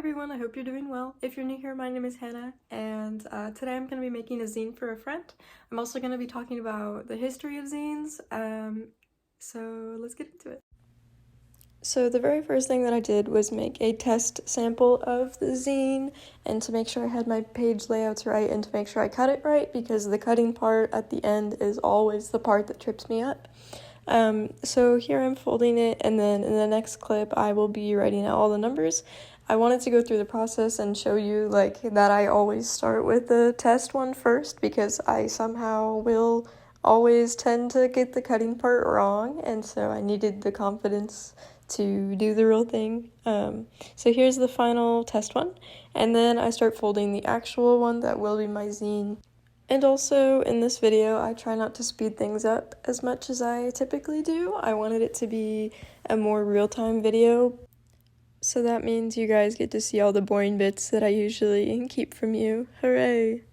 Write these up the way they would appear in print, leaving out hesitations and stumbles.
everyone, I hope you're doing well. If you're new here, my name is Hannah, and today I'm going to be making a zine for a friend. I'm also going to be talking about the history of zines, so let's get into it. So the very first thing that I did was make a test sample of the zine, and to make sure I had my page layouts right and to make sure I cut it right, because the cutting part at the end is always the part that trips me up. So here I'm folding it, and then in the next clip I will be writing out all the numbers. I wanted to go through the process and show you that I always start with the test one first, because I somehow will always tend to get the cutting part wrong, and so I needed the confidence to do the real thing. So here's the final test one, and then I start folding the actual one that will be my zine. And also, in this video, I try not to speed things up as much as I typically do. I wanted it to be a more real-time video, so that means you guys get to see all the boring bits that I usually keep from you. Hooray!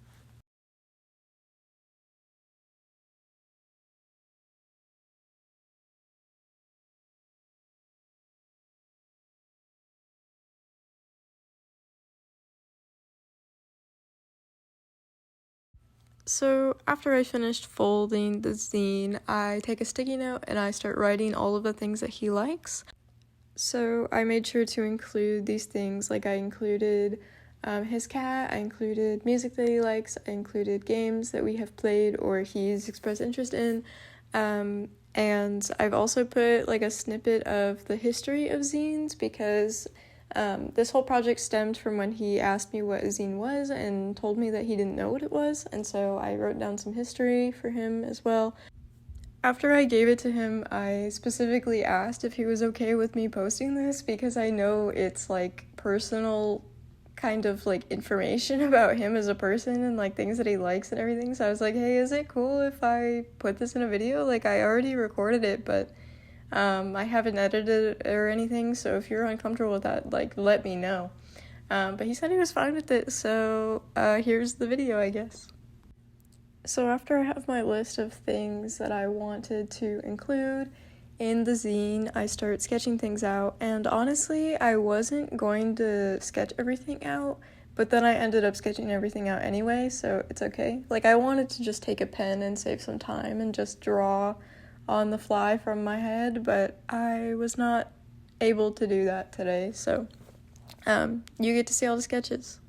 So after I finished folding the zine, I take a sticky note and I start writing all of the things that he likes. So I made sure to include these things, like I included his cat, I included music that he likes, I included games that we have played or he's expressed interest in, and I've also put like a snippet of the history of zines, because this whole project stemmed from when he asked me what a zine was and told me that he didn't know what it was, and so I wrote down some history for him as well. After I gave it to him, I specifically asked if he was okay with me posting this, because I know it's like personal kind of like information about him as a person and like things that he likes and everything. So I was like, hey, is it cool if I put this in a video? Like, I already recorded it, but I haven't edited it or anything, so if you're uncomfortable with that, like, let me know. But he said he was fine with it, so here's the video, I guess. So after I have my list of things that I wanted to include in the zine, I start sketching things out, and honestly, I wasn't going to sketch everything out, but then I ended up sketching everything out anyway, so it's okay. Like, I wanted to just take a pen and save some time and just draw on the fly from my head, but I was not able to do that today, so you get to see all the sketches.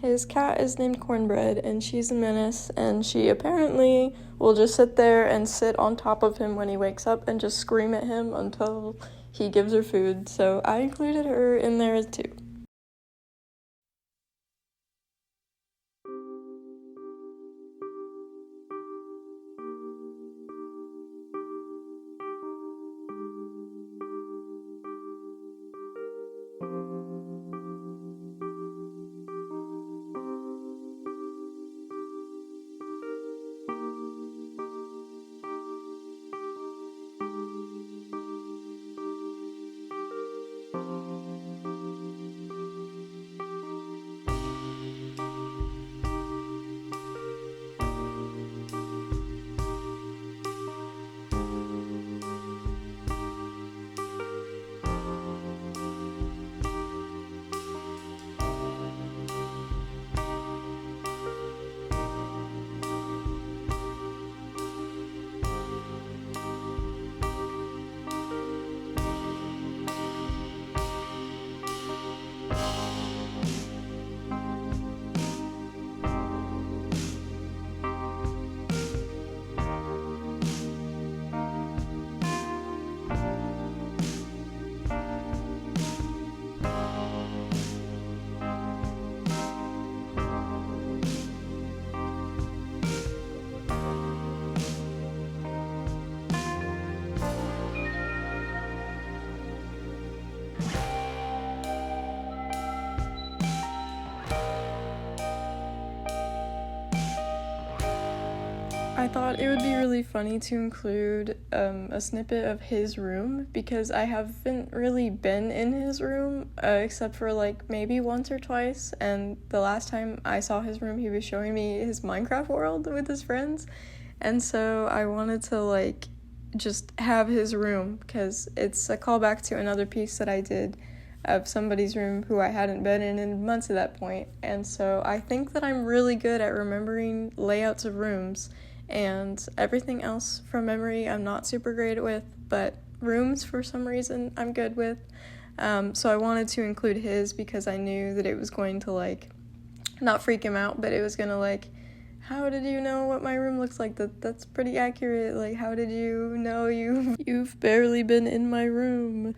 His cat is named Cornbread, and she's a menace, and she apparently will just sit there and sit on top of him when he wakes up and just scream at him until he gives her food, so I included her in there too. I thought it would be really funny to include a snippet of his room because I haven't really been in his room except for like maybe once or twice, and the last time I saw his room he was showing me his Minecraft world with his friends, and so I wanted to like just have his room because it's a callback to another piece that I did of somebody's room who I hadn't been in months at that point, and so I think that I'm really good at remembering layouts of rooms. And everything else from memory I'm not super great with, but rooms for some reason I'm good with. So I wanted to include his because I knew that it was going to like not freak him out, but it was gonna like, how did you know what my room looks like? That's pretty accurate. Like, how did you know you've barely been in my room?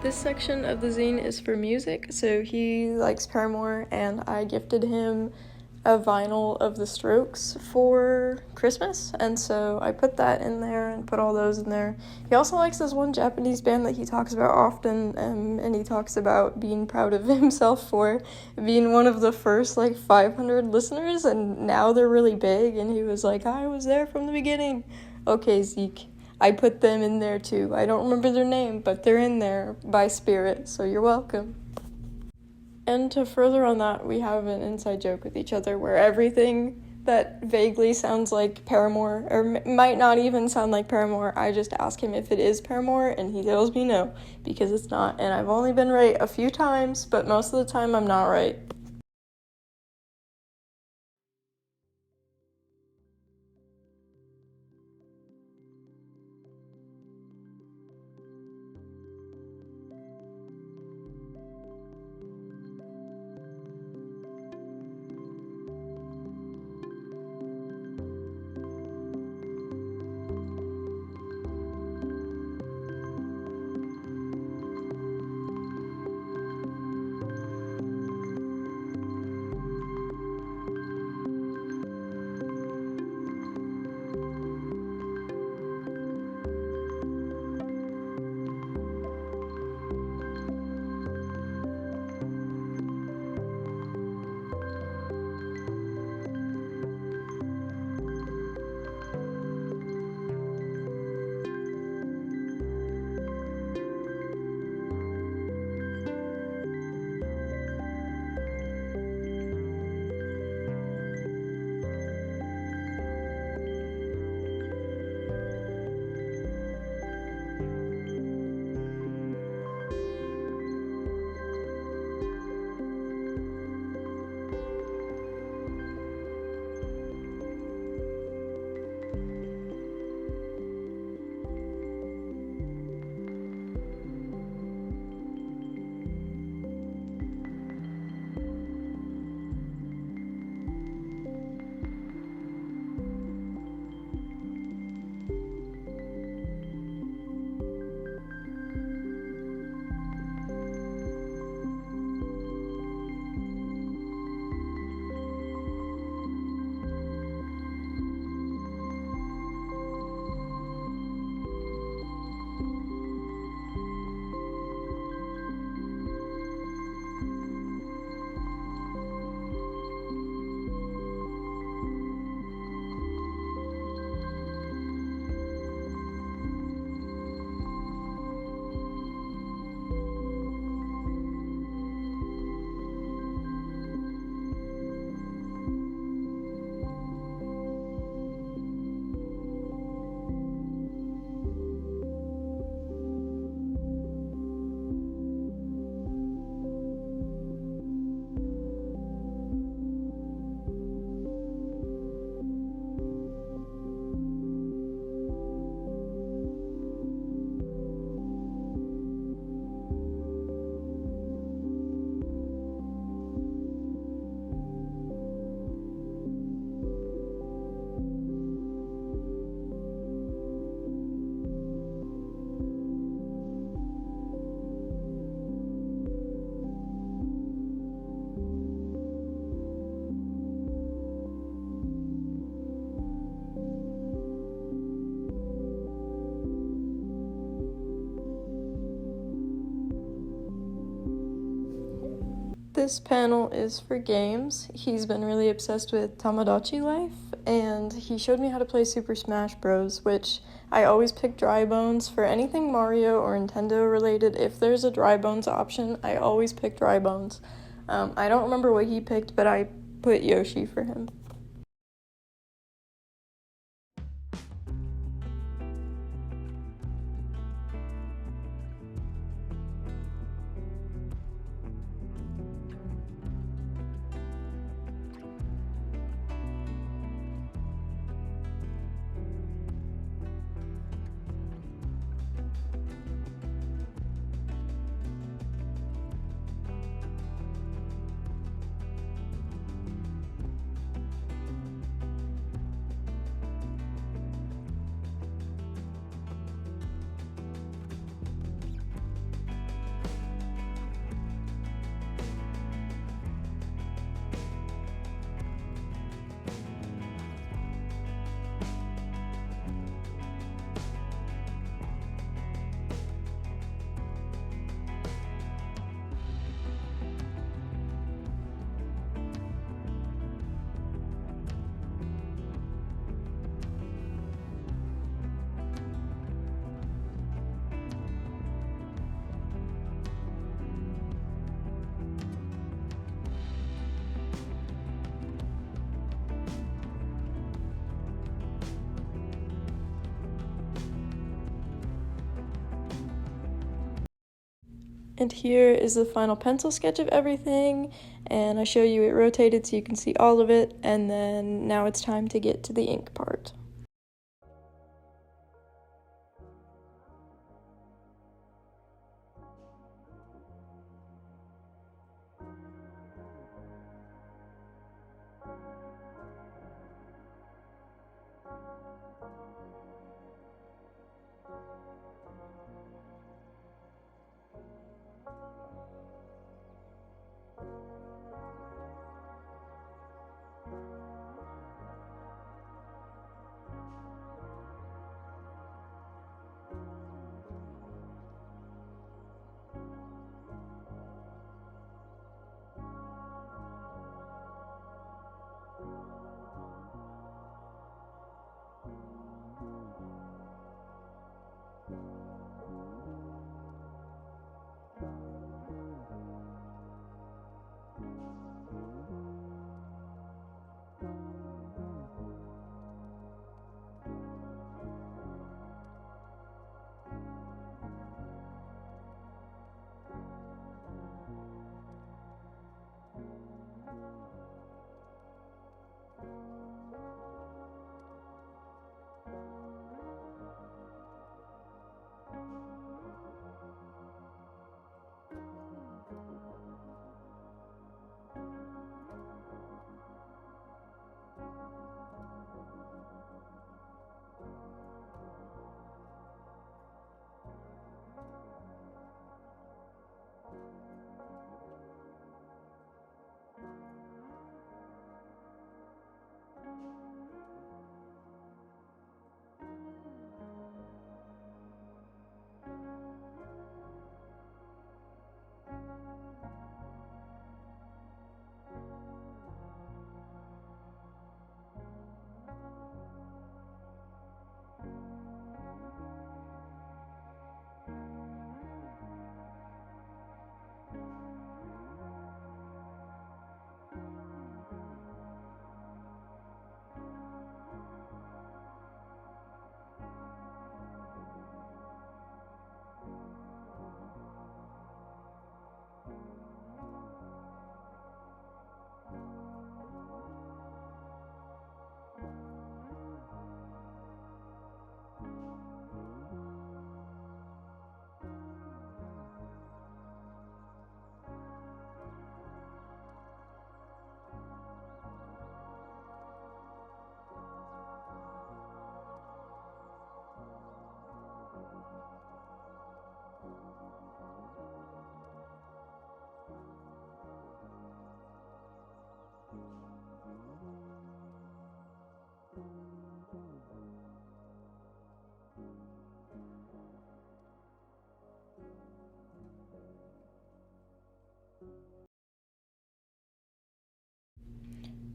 This section of the zine is for music, so he likes Paramore, and I gifted him a vinyl of The Strokes for Christmas, and so I put that in there and put all those in there. He also likes this one Japanese band that he talks about often, and he talks about being proud of himself for being one of the first, 500 listeners, and now they're really big, and he was like, I was there from the beginning. Okay, Zeke. I put them in there too. I don't remember their name, but they're in there by spirit, so you're welcome. And to further on that, we have an inside joke with each other where everything that vaguely sounds like Paramore, or might not even sound like Paramore, I just ask him if it is Paramore, and he tells me no, because it's not. And I've only been right a few times, but most of the time I'm not right. This panel is for games. He's been really obsessed with Tamagotchi Life, and he showed me how to play Super Smash Bros., which I always pick dry bones for anything Mario or Nintendo related. If there's a dry bones option, I always pick dry bones. I don't remember what he picked, but I put Yoshi for him. And here is the final pencil sketch of everything, and I show you it rotated so you can see all of it, and then now it's time to get to the ink part.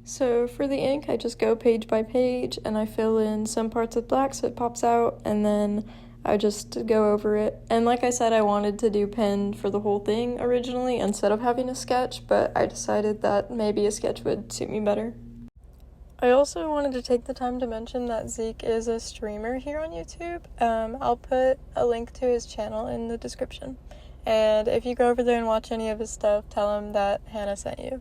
So for the ink, I just go page by page and I fill in some parts with black so it pops out, and then I just go over it. And like I said, I wanted to do pen for the whole thing originally instead of having a sketch, but I decided that maybe a sketch would suit me better. I also wanted to take the time to mention that Zeke is a streamer here on YouTube. I'll put a link to his channel in the description. And if you go over there and watch any of his stuff, tell him that Hannah sent you.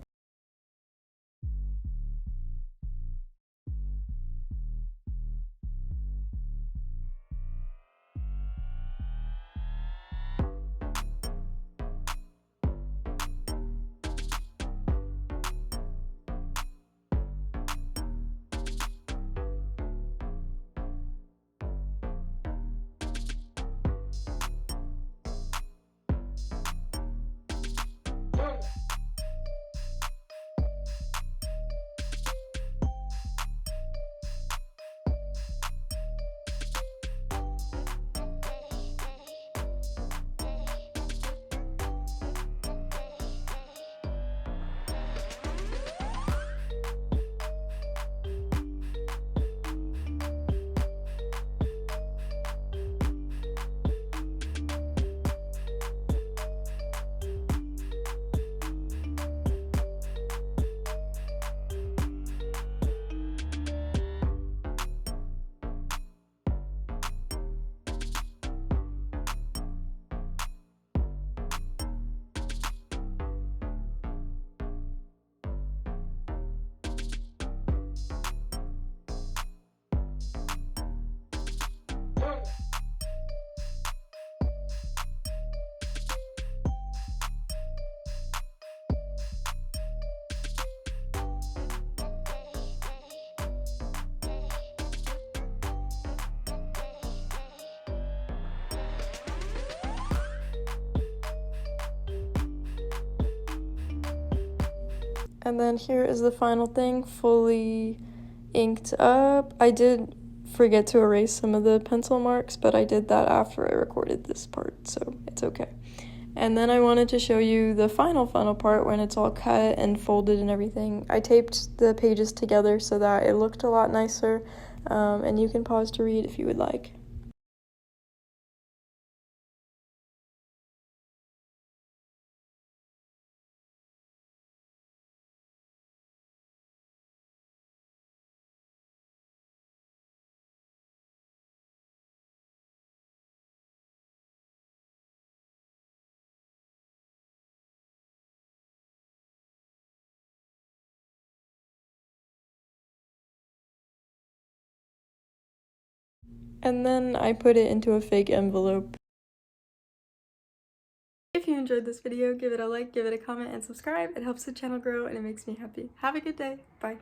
And then here is the final thing, fully inked up. I did forget to erase some of the pencil marks, but I did that after I recorded this part, so it's okay. And then I wanted to show you the final part when it's all cut and folded and everything. I taped the pages together so that it looked a lot nicer, and you can pause to read if you would like. And then I put it into a fake envelope. If you enjoyed this video, give it a like, give it a comment, and subscribe. It helps the channel grow and it makes me happy. Have a good day. Bye.